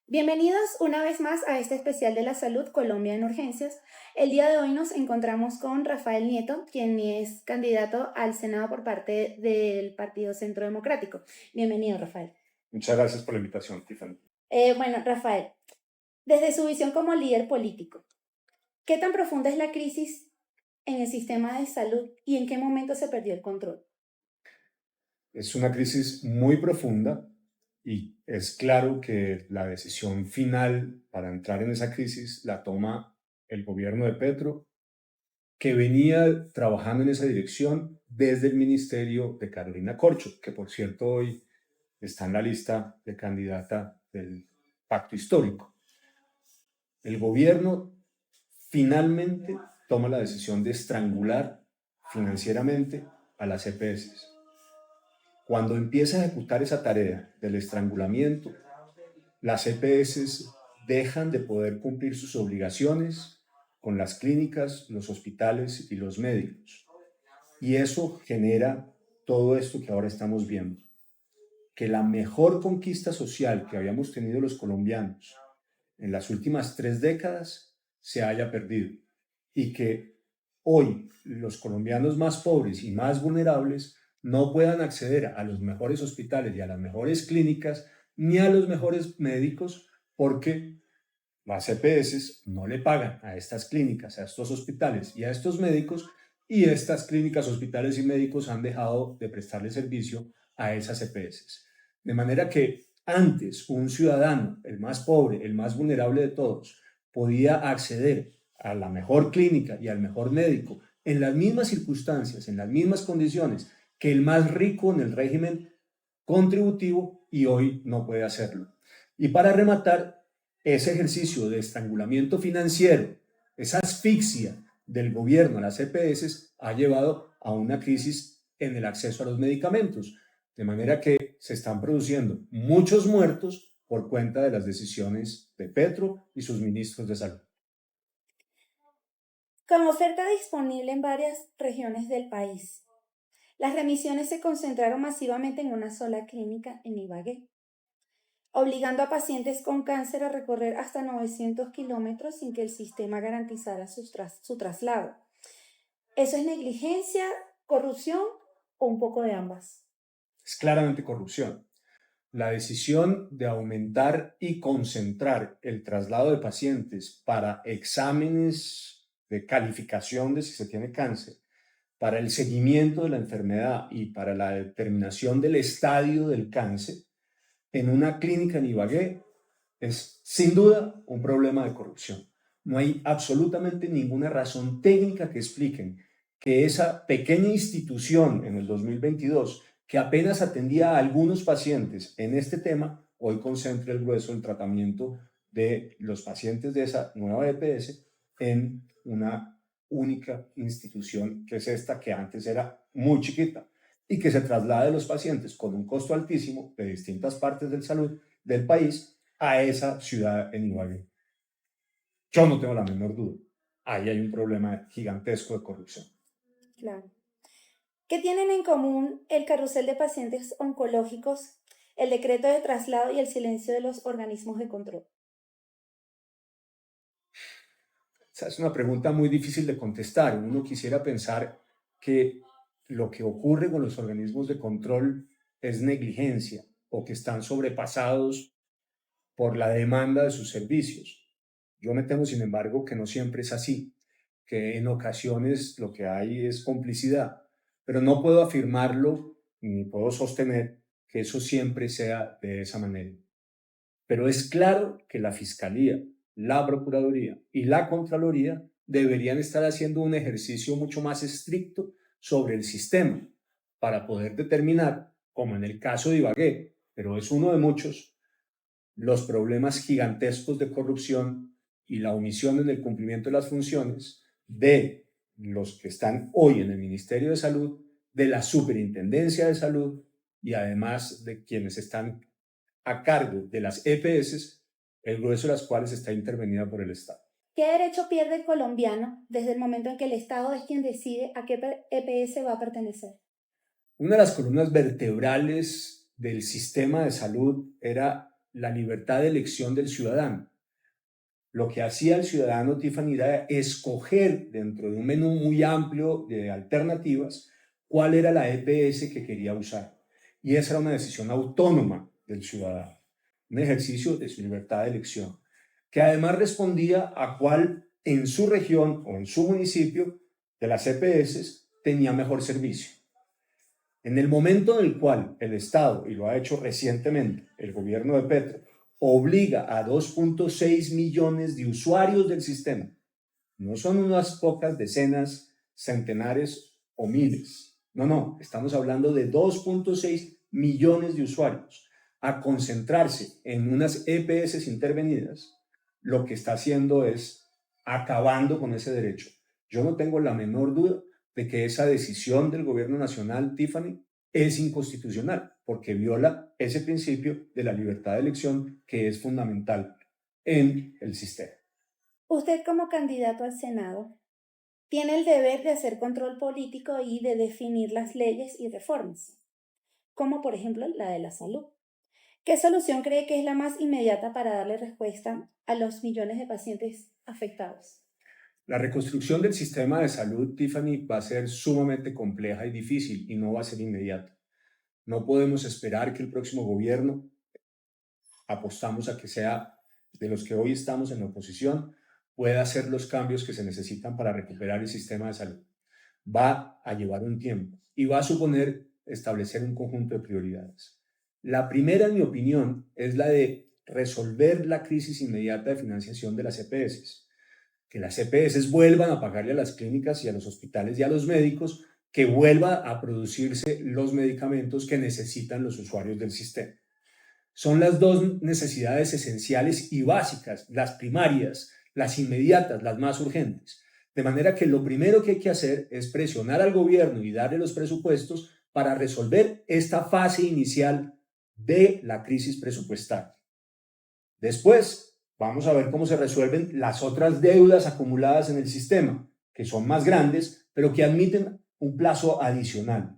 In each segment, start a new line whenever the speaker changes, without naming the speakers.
Bienvenidos una vez más a este especial de la salud Colombia en urgencias. El día de hoy nos encontramos con Rafael Nieto, quien es candidato al Senado por parte del Partido Centro Democrático. Bienvenido, Rafael.
Muchas gracias por la invitación, Tiffany.
Bueno, Rafael, desde su visión como líder político, ¿qué tan profunda es la crisis en el sistema de salud y en qué momento se perdió el control?
Es una crisis muy profunda y es claro que la decisión final para entrar en esa crisis la toma el gobierno de Petro, que venía trabajando en esa dirección desde el ministerio de Carolina Corcho, que por cierto hoy está en la lista de candidata del pacto histórico. El gobierno finalmente toma la decisión de estrangular financieramente a las EPS. Cuando empieza a ejecutar esa tarea del estrangulamiento, las EPS dejan de poder cumplir sus obligaciones con las clínicas, los hospitales y los médicos. Y eso genera todo esto que ahora estamos viendo, que la mejor conquista social que habíamos tenido los colombianos en las últimas 3 décadas se haya perdido y que hoy los colombianos más pobres y más vulnerables no puedan acceder a los mejores hospitales y a las mejores clínicas ni a los mejores médicos porque las EPS no le pagan a estas clínicas, a estos hospitales y a estos médicos, y estas clínicas, hospitales y médicos han dejado de prestarle servicio a esas EPS. De manera que antes un ciudadano, el más pobre, el más vulnerable de todos, podía acceder a la mejor clínica y al mejor médico en las mismas circunstancias, en las mismas condiciones que el más rico en el régimen contributivo, y hoy no puede hacerlo. Y para rematar, ese ejercicio de estrangulamiento financiero, esa asfixia del gobierno a las EPS ha llevado a una crisis en el acceso a los medicamentos, de manera que se están produciendo muchos muertos por cuenta de las decisiones de Petro y sus ministros de salud.
Con oferta disponible en varias regiones del país, las remisiones se concentraron masivamente en una sola clínica en Ibagué, obligando a pacientes con cáncer a recorrer hasta 900 kilómetros sin que el sistema garantizara su traslado. ¿Eso es negligencia, corrupción o un poco de ambas?
Es claramente corrupción. La decisión de aumentar y concentrar el traslado de pacientes para exámenes de calificación de si se tiene cáncer, para el seguimiento de la enfermedad y para la determinación del estadio del cáncer en una clínica en Ibagué es sin duda un problema de corrupción. No hay absolutamente ninguna razón técnica que expliquen que esa pequeña institución en el 2022, que apenas atendía a algunos pacientes en este tema, hoy concentre el grueso del tratamiento de los pacientes de esa nueva EPS en una única institución, que es esta, que antes era muy chiquita y que se traslada de los pacientes con un costo altísimo de distintas partes del país a esa ciudad en Ibagué. Yo no tengo la menor duda. Ahí hay un problema gigantesco de corrupción.
Claro. ¿Qué tienen en común el carrusel de pacientes oncológicos, el decreto de traslado y el silencio de los organismos de control?
Esa es una pregunta muy difícil de contestar. Uno quisiera pensar que lo que ocurre con los organismos de control es negligencia o que están sobrepasados por la demanda de sus servicios. Yo me temo, sin embargo, que no siempre es así, que en ocasiones lo que hay es complicidad, pero no puedo afirmarlo ni puedo sostener que eso siempre sea de esa manera. Pero es claro que la Fiscalía, la Procuraduría y la Contraloría deberían estar haciendo un ejercicio mucho más estricto sobre el sistema para poder determinar, como en el caso de Ibagué, pero es uno de muchos, los problemas gigantescos de corrupción y la omisión en el cumplimiento de las funciones de los que están hoy en el Ministerio de Salud, de la Superintendencia de Salud y además de quienes están a cargo de las EPS, el grueso de las cuales está intervenida por el Estado.
¿Qué derecho pierde el colombiano desde el momento en que el Estado es quien decide a qué EPS va a pertenecer?
Una de las columnas vertebrales del sistema de salud era la libertad de elección del ciudadano. Lo que hacía el ciudadano, Tiffany, era escoger dentro de un menú muy amplio de alternativas cuál era la EPS que quería usar. Y esa era una decisión autónoma del ciudadano, un ejercicio de su libertad de elección, que además respondía a cuál en su región o en su municipio de las EPS tenía mejor servicio. En el momento en el cual el Estado, y lo ha hecho recientemente el gobierno de Petro, obliga a 2.6 millones de usuarios del sistema, no son unas pocas decenas, centenares o miles, no, estamos hablando de 2.6 millones de usuarios, a concentrarse en unas EPS intervenidas, lo que está haciendo es acabando con ese derecho. Yo no tengo la menor duda de que esa decisión del gobierno nacional, Tiffany, es inconstitucional, porque viola ese principio de la libertad de elección que es fundamental en el sistema.
Usted como candidato al Senado tiene el deber de hacer control político y de definir las leyes y reformas, como por ejemplo la de la salud. ¿Qué solución cree que es la más inmediata para darle respuesta a los millones de pacientes afectados?
La reconstrucción del sistema de salud, Tiffany, va a ser sumamente compleja y difícil y no va a ser inmediata. No podemos esperar que el próximo gobierno, apostamos a que sea de los que hoy estamos en la oposición, pueda hacer los cambios que se necesitan para recuperar el sistema de salud. Va a llevar un tiempo y va a suponer establecer un conjunto de prioridades. La primera, en mi opinión, es la de resolver la crisis inmediata de financiación de las EPS. Que las EPS vuelvan a pagarle a las clínicas y a los hospitales y a los médicos, que vuelva a producirse los medicamentos que necesitan los usuarios del sistema. Son las dos necesidades esenciales y básicas, las primarias, las inmediatas, las más urgentes. De manera que lo primero que hay que hacer es presionar al gobierno y darle los presupuestos para resolver esta fase inicial de la crisis presupuestaria. Después, vamos a ver cómo se resuelven las otras deudas acumuladas en el sistema, que son más grandes, pero que admiten un plazo adicional.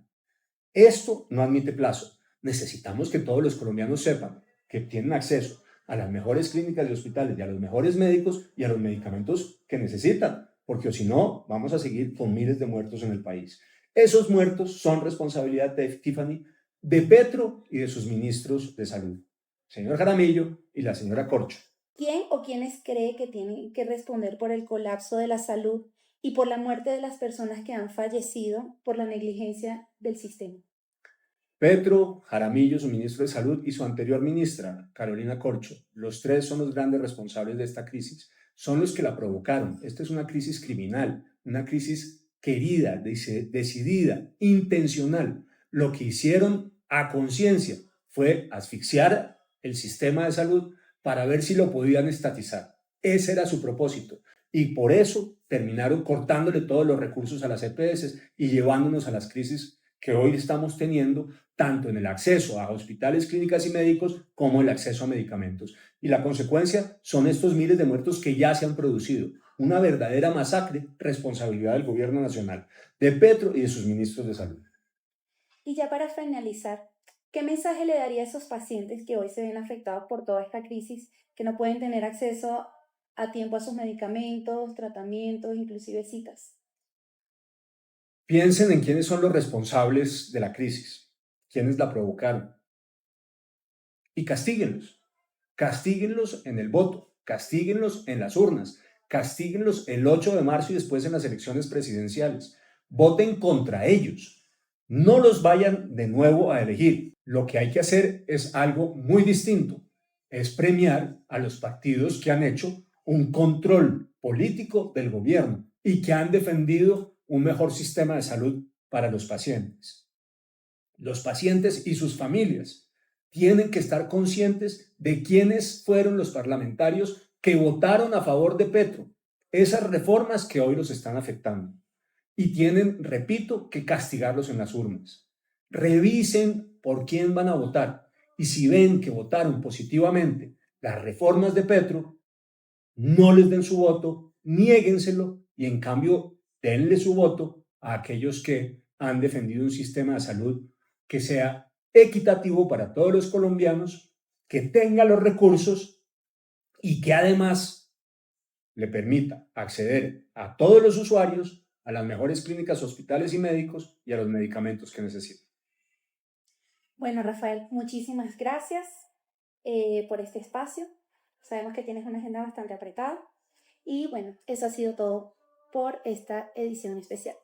Esto no admite plazo. Necesitamos que todos los colombianos sepan que tienen acceso a las mejores clínicas y hospitales y a los mejores médicos y a los medicamentos que necesitan, porque si no, vamos a seguir con miles de muertos en el país. Esos muertos son responsabilidad de Tiffany, de Petro y de sus ministros de salud, señor Jaramillo y la señora Corcho.
¿Quién o quiénes cree que tienen que responder por el colapso de la salud y por la muerte de las personas que han fallecido por la negligencia del sistema?
Petro, Jaramillo, su ministro de Salud, y su anterior ministra, Carolina Corcho. Los tres son los grandes responsables de esta crisis. Son los que la provocaron. Esta es una crisis criminal, una crisis querida, decidida, intencional. Lo que hicieron a conciencia fue asfixiar el sistema de salud para ver si lo podían estatizar. Ese era su propósito. Y por eso terminaron cortándole todos los recursos a las EPS y llevándonos a las crisis que hoy estamos teniendo, tanto en el acceso a hospitales, clínicas y médicos, como el acceso a medicamentos. Y la consecuencia son estos miles de muertos que ya se han producido. Una verdadera masacre, responsabilidad del gobierno nacional, de Petro y de sus ministros de salud.
Y ya para finalizar, ¿qué mensaje le daría a esos pacientes que hoy se ven afectados por toda esta crisis, que no pueden tener acceso a tiempo a sus medicamentos, tratamientos, inclusive citas?
Piensen en quiénes son los responsables de la crisis, quiénes la provocaron, y castíguenlos. Castíguenlos en el voto, castíguenlos en las urnas, castíguenlos el 8 de marzo y después en las elecciones presidenciales. Voten contra ellos. No los vayan de nuevo a elegir. Lo que hay que hacer es algo muy distinto. Es premiar a los partidos que han hecho un control político del gobierno y que han defendido un mejor sistema de salud para los pacientes. Los pacientes y sus familias tienen que estar conscientes de quiénes fueron los parlamentarios que votaron a favor de Petro, esas reformas que hoy los están afectando. Y tienen, repito, que castigarlos en las urnas. Revisen por quién van a votar y si ven que votaron positivamente las reformas de Petro, no les den su voto, niéguenselo y en cambio denle su voto a aquellos que han defendido un sistema de salud que sea equitativo para todos los colombianos, que tenga los recursos y que además le permita acceder a todos los usuarios a las mejores clínicas, hospitales y médicos y a los medicamentos que necesiten.
Bueno, Rafael, muchísimas gracias por este espacio. Sabemos que tienes una agenda bastante apretada. Y bueno, eso ha sido todo por esta edición especial.